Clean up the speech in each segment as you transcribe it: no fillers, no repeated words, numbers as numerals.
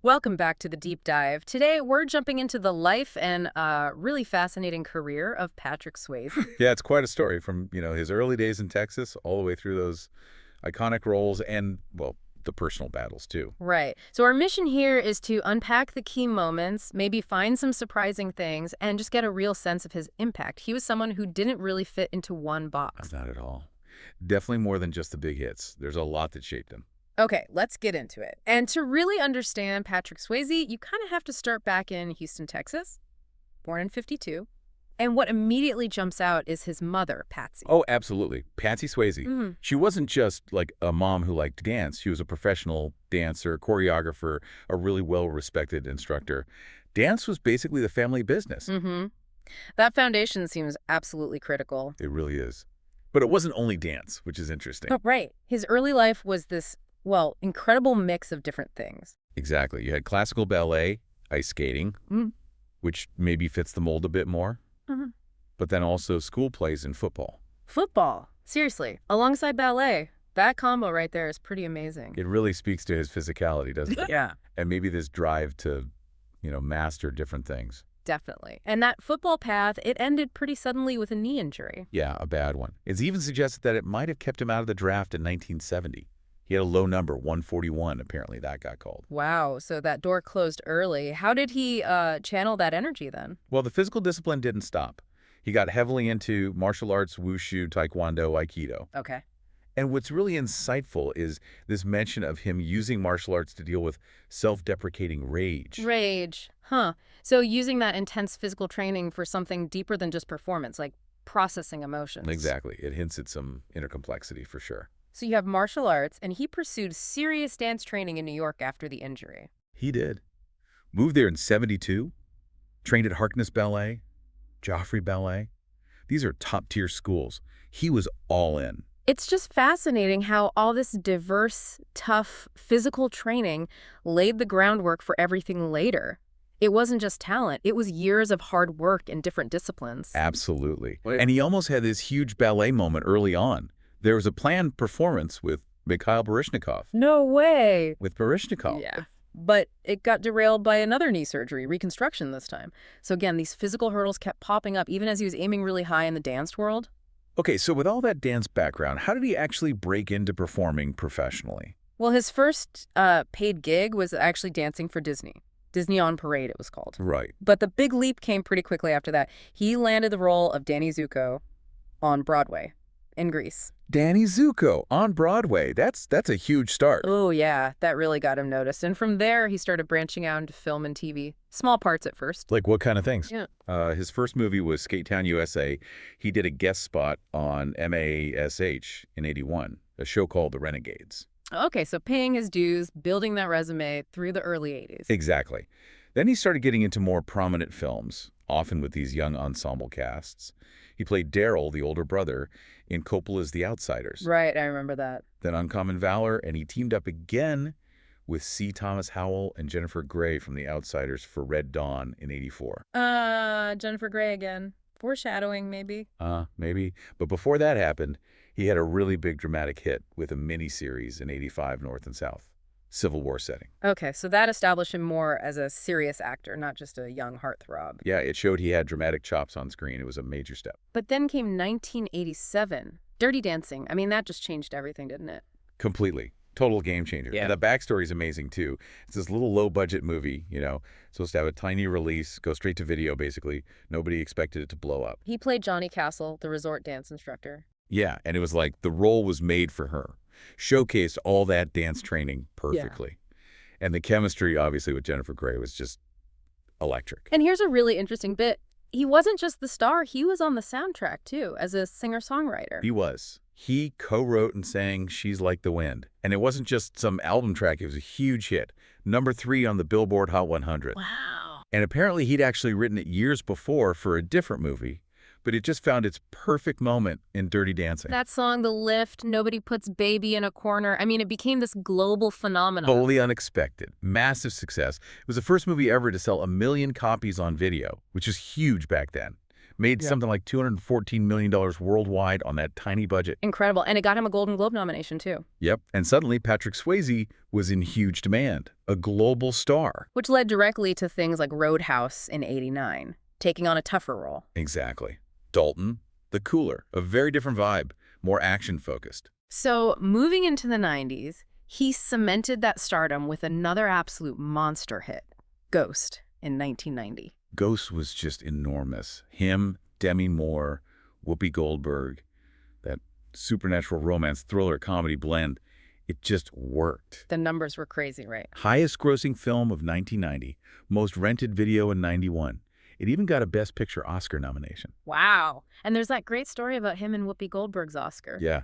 Welcome back to the deep dive. Today, we're jumping into the life and really fascinating career of Patrick Swayze. Yeah, it's quite a story from, his early days in Texas all the way through those iconic roles and, well, the personal battles too. Right. So our mission here is to unpack the key moments, maybe find some surprising things, and just get a real sense of his impact. He was someone who didn't really fit into one box. Not at all. Definitely more than just the big hits. There's a lot that shaped him. Okay, let's get into it. And to really understand Patrick Swayze, you kind of have to start back in Houston, Texas, born in 52. And what immediately jumps out is his mother, Patsy. Oh, absolutely. Patsy Swayze. Mm-hmm. She wasn't just like a mom who liked to dance. She was a professional dancer, choreographer, a really well-respected instructor. Dance was basically the family business. Mm-hmm. That foundation seems absolutely critical. It really is. But it wasn't only dance, which is interesting. Oh, right. His early life was this, well, incredible mix of different things. Exactly. You had classical ballet, ice skating, which maybe fits the mold a bit more, Mm-hmm. but then also school plays and football. Football. Seriously. Alongside ballet. That combo right there is pretty amazing. It really speaks to his physicality, doesn't it? Yeah. And maybe this drive to, master different things. Definitely. And that football path, it ended pretty suddenly with a knee injury. Yeah, a bad one. It's even suggested that it might have kept him out of the draft in 1970. He had a low number, 141, apparently that got called. Wow, so that door closed early. How did he channel that energy then? Well, the physical discipline didn't stop. He got heavily into martial arts, wushu, taekwondo, aikido. Okay. And what's really insightful is this mention of him using martial arts to deal with self-deprecating rage. Rage. Huh. So using that intense physical training for something deeper than just performance, like processing emotions. Exactly. It hints at some inner complexity for sure. So you have martial arts, and he pursued serious dance training in New York after the injury. He did. Moved there in 72, trained at Harkness Ballet, Joffrey Ballet. These are top-tier schools. He was all in. It's just fascinating how all this diverse, tough, physical training laid the groundwork for everything later. It wasn't just talent, it was years of hard work in different disciplines. Absolutely. And he almost had this huge ballet moment early on. There was a planned performance with Mikhail Baryshnikov. No way! With Baryshnikov. Yeah. But it got derailed by another knee surgery, reconstruction this time. So again, these physical hurdles kept popping up even as he was aiming really high in the dance world. Okay, so with all that dance background, how did he actually break into performing professionally? Well, his first paid gig was actually dancing for Disney. Disney on Parade, it was called. Right. But the big leap came pretty quickly after that. He landed the role of Danny Zuko on Broadway in Greece. Danny Zuko on Broadway. That's a huge start. Oh, yeah, that really got him noticed. And from there, he started branching out into film and TV. Small parts at first. Like what kind of things? Yeah. His first movie was Skate Town, USA. He did a guest spot on MASH in '81, a show called The Renegades. Okay, so paying his dues, building that resume through the early 80s. Exactly. Then he started getting into more prominent films, often with these young ensemble casts. He played Daryl, the older brother, in Coppola's The Outsiders. Right, I remember that. Then Uncommon Valor, and he teamed up again with C. Thomas Howell and Jennifer Grey from The Outsiders for Red Dawn in '84. Jennifer Grey again. Foreshadowing, maybe? Maybe. But before that happened, he had a really big dramatic hit with a miniseries in '85, North and South. Civil War setting. Okay, so that established him more as a serious actor, not just a young heartthrob. Yeah, it showed he had dramatic chops on screen. It was a major step. But then came 1987. Dirty Dancing. I mean, that just changed everything, didn't it? Completely. Total game changer. Yeah. And the backstory is amazing, too. It's this little low-budget movie, supposed to have a tiny release, go straight to video, basically. Nobody expected it to blow up. He played Johnny Castle, the resort dance instructor. Yeah, and it was like the role was made for her. Showcased all that dance training perfectly. Yeah. And the chemistry, obviously, with Jennifer Grey was just electric. And here's a really interesting bit. He wasn't just the star, he was on the soundtrack, too, as a singer-songwriter. He was. He co-wrote and sang She's Like the Wind. And it wasn't just some album track, it was a huge hit. #3 on the Billboard Hot 100. Wow. And apparently he'd actually written it years before for a different movie, but it just found its perfect moment in Dirty Dancing. That song, The Lift, Nobody Puts Baby in a Corner, I mean, it became this global phenomenon. Totally unexpected. Massive success. It was the first movie ever to sell 1 million copies on video, which was huge back then. Made Yeah. something like $214 million worldwide on that tiny budget. Incredible. And it got him a Golden Globe nomination, too. Yep, and suddenly Patrick Swayze was in huge demand, a global star. Which led directly to things like Roadhouse in '89, taking on a tougher role. Exactly. Dalton, the cooler, a very different vibe, more action-focused. So, moving into the '90s, he cemented that stardom with another absolute monster hit, Ghost, in 1990. Ghost was just enormous. Him, Demi Moore, Whoopi Goldberg, that supernatural romance thriller comedy blend, it just worked. The numbers were crazy, right? Highest grossing film of 1990, most rented video in 91. It even got a Best Picture Oscar nomination. Wow. And there's that great story about him and Whoopi Goldberg's Oscar. Yeah.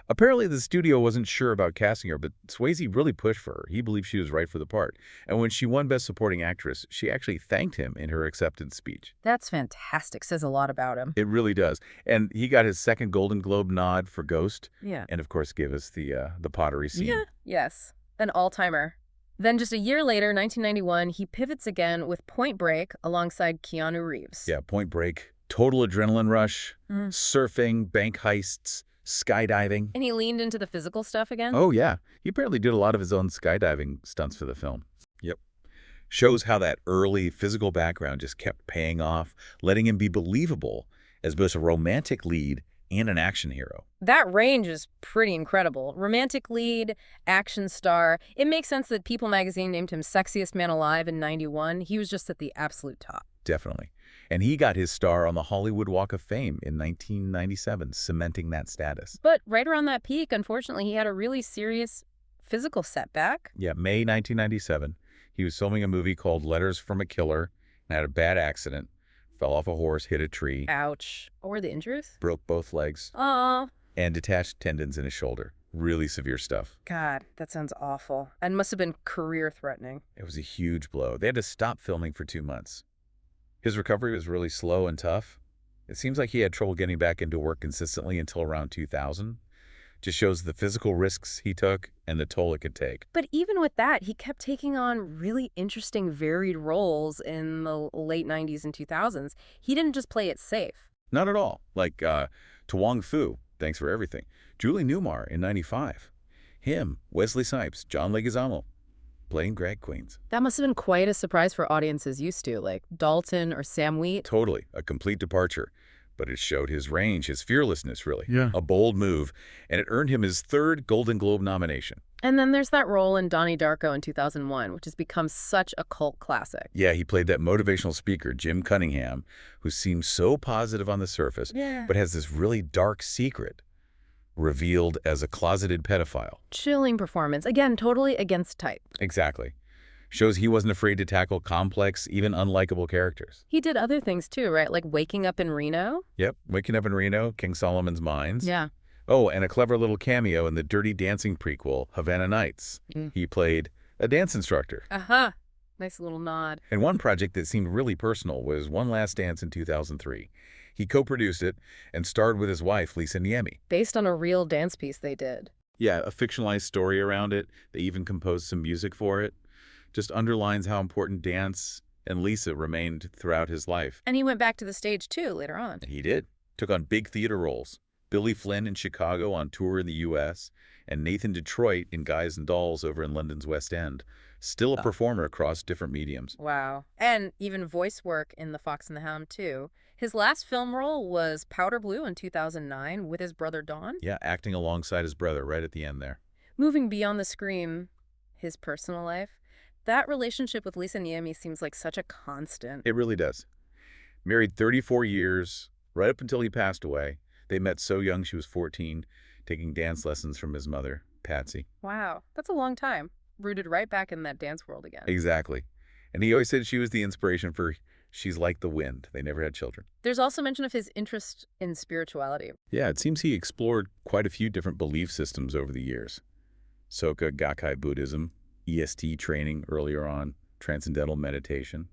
Apparently the studio wasn't sure about casting her, but Swayze really pushed for her. He believed she was right for the part. And when she won Best Supporting Actress, she actually thanked him in her acceptance speech. That's fantastic. Says a lot about him. It really does. And he got his second Golden Globe nod for Ghost. Yeah. And of course gave us the pottery scene. Yeah. Yes. An all-timer. Then just a year later, 1991, he pivots again with Point Break alongside Keanu Reeves. Yeah, Point Break, total adrenaline rush, surfing, bank heists, skydiving. And he leaned into the physical stuff again? Oh, yeah. He apparently did a lot of his own skydiving stunts for the film. Yep. Shows how that early physical background just kept paying off, letting him be believable as both a romantic lead and an action hero. That range is pretty incredible. Romantic lead, action star. It makes sense that People magazine named him Sexiest Man Alive in '91. He was just at the absolute top. Definitely. And he got his star on the Hollywood Walk of Fame in 1997, cementing that status. But right around that peak, unfortunately, he had a really serious physical setback. Yeah, May 1997. He was filming a movie called Letters from a Killer and had a bad accident. Fell off a horse, hit a tree. Ouch. What were the injuries? Broke both legs. Oh, And detached tendons in his shoulder. Really severe stuff. God, that sounds awful. And must have been career-threatening. It was a huge blow. They had to stop filming for 2 months. His recovery was really slow and tough. It seems like he had trouble getting back into work consistently until around 2000. Just shows the physical risks he took and the toll it could take. But even with that, he kept taking on really interesting, varied roles in the late '90s and 2000s. He didn't just play it safe. Not at all. Like Tuwong Fu, Thanks for Everything. Julie Newmar in 95. Him, Wesley Snipes, John Leguizamo, playing drag queens. That must have been quite a surprise for audiences used to, like Dalton or Sam Wheat. Totally. A complete departure. But it showed his range, his fearlessness, really. Yeah. A bold move, and it earned him his third Golden Globe nomination. And then there's that role in Donnie Darko in 2001, which has become such a cult classic. Yeah, he played that motivational speaker, Jim Cunningham, who seems so positive on the surface, but has this really dark secret, revealed as a closeted pedophile. Chilling performance. Again, totally against type. Exactly. Shows he wasn't afraid to tackle complex, even unlikable characters. He did other things too, right? Like Waking Up in Reno. Yep, Waking Up in Reno, King Solomon's Mines. Yeah. Oh, and a clever little cameo in the Dirty Dancing prequel, Havana Nights. He played a dance instructor. Uh-huh. Nice little nod. And one project that seemed really personal was One Last Dance in 2003. He co-produced it and starred with his wife, Lisa Niemi. Based on a real dance piece they did. Yeah, a fictionalized story around it. They even composed some music for it. Just underlines how important dance and Lisa remained throughout his life. And he went back to the stage too later on. He did. Took on big theater roles. Billy Flynn in Chicago on tour in the U.S., and Nathan Detroit in Guys and Dolls over in London's West End. Still a performer across different mediums. Wow. And even voice work in The Fox and the Hound too. His last film role was Powder Blue in 2009 with his brother Don. Yeah, acting alongside his brother right at the end there. Moving beyond the screen, his personal life. That relationship with Lisa Niemi seems like such a constant. It really does. Married 34 years, right up until he passed away. They met so young she was 14, taking dance lessons from his mother, Patsy. Wow, that's a long time. Rooted right back in that dance world again. Exactly. And he always said she was the inspiration for She's Like the Wind. They never had children. There's also mention of his interest in spirituality. Yeah, it seems he explored quite a few different belief systems over the years. Soka Gakkai Buddhism, EST training earlier on, transcendental meditation.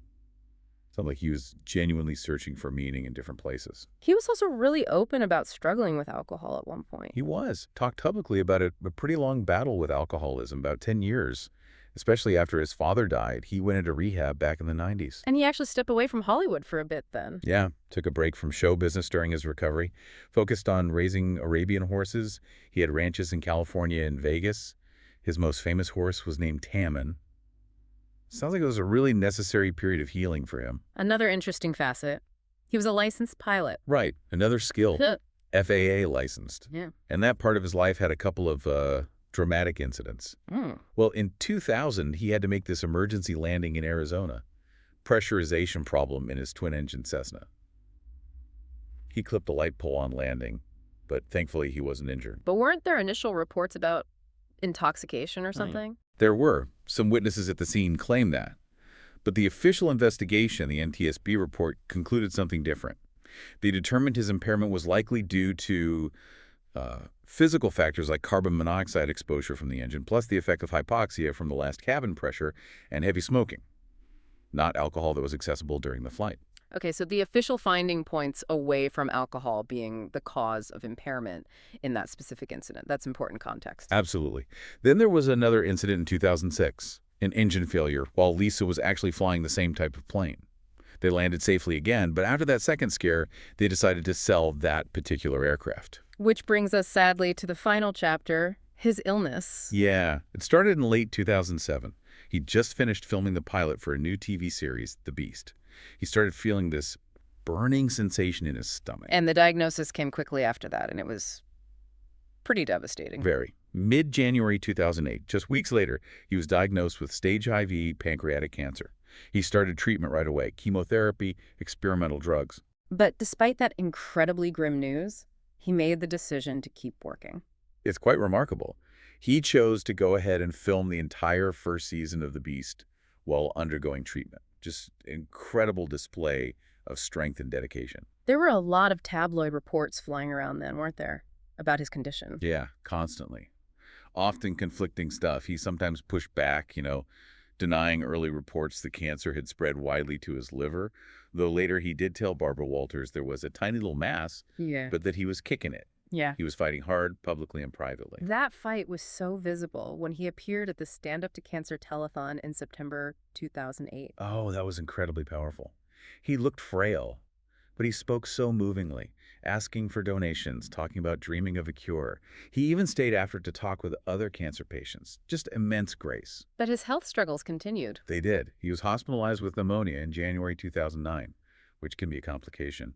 Sounds like he was genuinely searching for meaning in different places. He was also really open about struggling with alcohol at one point. He was. Talked publicly about a pretty long battle with alcoholism, about 10 years, Especially after his father died, he went into rehab back in the 90s. And he actually stepped away from Hollywood for a bit then. Yeah, took a break from show business during his recovery, focused on raising Arabian horses. He had ranches in California and Vegas. His most famous horse was named Tammin. Sounds like it was a really necessary period of healing for him. Another interesting facet. He was a licensed pilot. Right, another skill, FAA licensed. Yeah. And that part of his life had a couple of dramatic incidents. Well, in 2000, he had to make this emergency landing in Arizona. Pressurization problem in his twin-engine Cessna. He clipped a light pole on landing, but thankfully he wasn't injured. But weren't there initial reports about intoxication or something? There were. Some witnesses at the scene claimed that. But the official investigation, the NTSB report, concluded something different. They determined his impairment was likely due to physical factors like carbon monoxide exposure from the engine, plus the effect of hypoxia from the last cabin pressure and heavy smoking, not alcohol that was accessible during the flight. Okay, so the official finding points away from alcohol being the cause of impairment in that specific incident. That's important context. Absolutely. Then there was another incident in 2006, an engine failure, while Lisa was actually flying the same type of plane. They landed safely again, but after that second scare, they decided to sell that particular aircraft. Which brings us sadly to the final chapter, his illness. Yeah, it started in late 2007. He just finished filming the pilot for a new TV series, The Beast. He started feeling this burning sensation in his stomach. And the diagnosis came quickly after that, and it was pretty devastating. Very. Mid-January 2008, just weeks later, he was diagnosed with stage IV pancreatic cancer. He started treatment right away, chemotherapy, experimental drugs. But despite that incredibly grim news, he made the decision to keep working. It's quite remarkable. He chose to go ahead and film the entire first season of The Beast while undergoing treatment. Just incredible display of strength and dedication. There were a lot of tabloid reports flying around then, weren't there, about his condition? Yeah, constantly. Often conflicting stuff. He sometimes pushed back, denying early reports the cancer had spread widely to his liver, though later he did tell Barbara Walters there was a tiny little mass, but that he was kicking it. Yeah. He was fighting hard, publicly and privately. That fight was so visible when he appeared at the Stand Up to Cancer telethon in September 2008. Oh, that was incredibly powerful. He looked frail, but he spoke so movingly, asking for donations, talking about dreaming of a cure. He even stayed after to talk with other cancer patients. Just immense grace. But his health struggles continued. They did. He was hospitalized with pneumonia in January 2009, which can be a complication.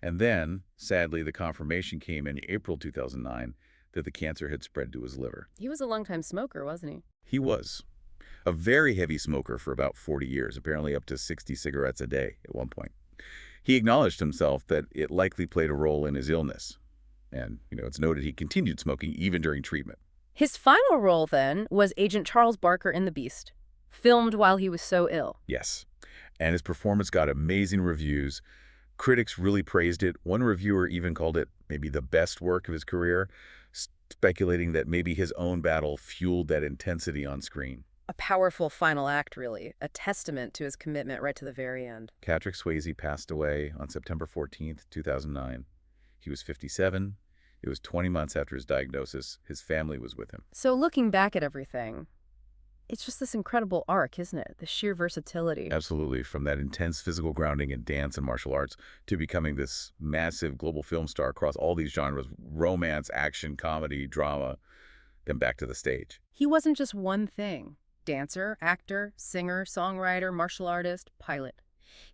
And then, sadly, the confirmation came in April 2009 that the cancer had spread to his liver. He was a longtime smoker, wasn't he? He was. A very heavy smoker for about 40 years, apparently up to 60 cigarettes a day at one point. He acknowledged himself that it likely played a role in his illness. And, it's noted he continued smoking even during treatment. His final role, then, was Agent Charles Barker in The Beast, filmed while he was so ill. Yes. And his performance got amazing reviews. Critics really praised it. One reviewer even called it maybe the best work of his career, speculating that maybe his own battle fueled that intensity on screen. A powerful final act, really, a testament to his commitment right to the very end. Patrick Swayze passed away on September 14th, 2009. He was 57. It was 20 months after his diagnosis. His family was with him. So looking back at everything, it's just this incredible arc, isn't it? The sheer versatility. Absolutely. From that intense physical grounding in dance and martial arts to becoming this massive global film star across all these genres, romance, action, comedy, drama, then back to the stage. He wasn't just one thing. Dancer, actor, singer, songwriter, martial artist, pilot.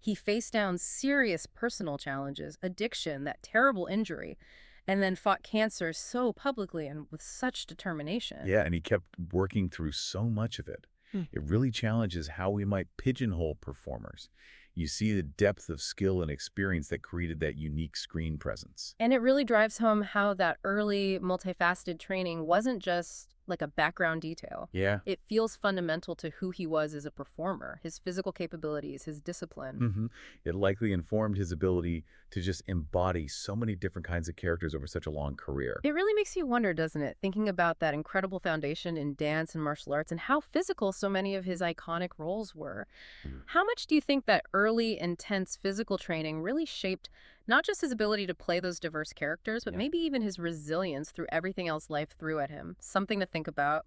He faced down serious personal challenges, addiction, that terrible injury, and then fought cancer so publicly and with such determination. Yeah, and he kept working through so much of it. It really challenges how we might pigeonhole performers. You see the depth of skill and experience that created that unique screen presence. And it really drives home how that early, multifaceted training wasn't just like a background detail. Yeah. It feels fundamental to who he was as a performer, his physical capabilities, his discipline. It likely informed his ability to just embody so many different kinds of characters over such a long career. It really makes you wonder, doesn't it, thinking about that incredible foundation in dance and martial arts and how physical so many of his iconic roles were. How much do you think that early, intense physical training really shaped not just his ability to play those diverse characters, but maybe even his resilience through everything else life threw at him? Something to think about.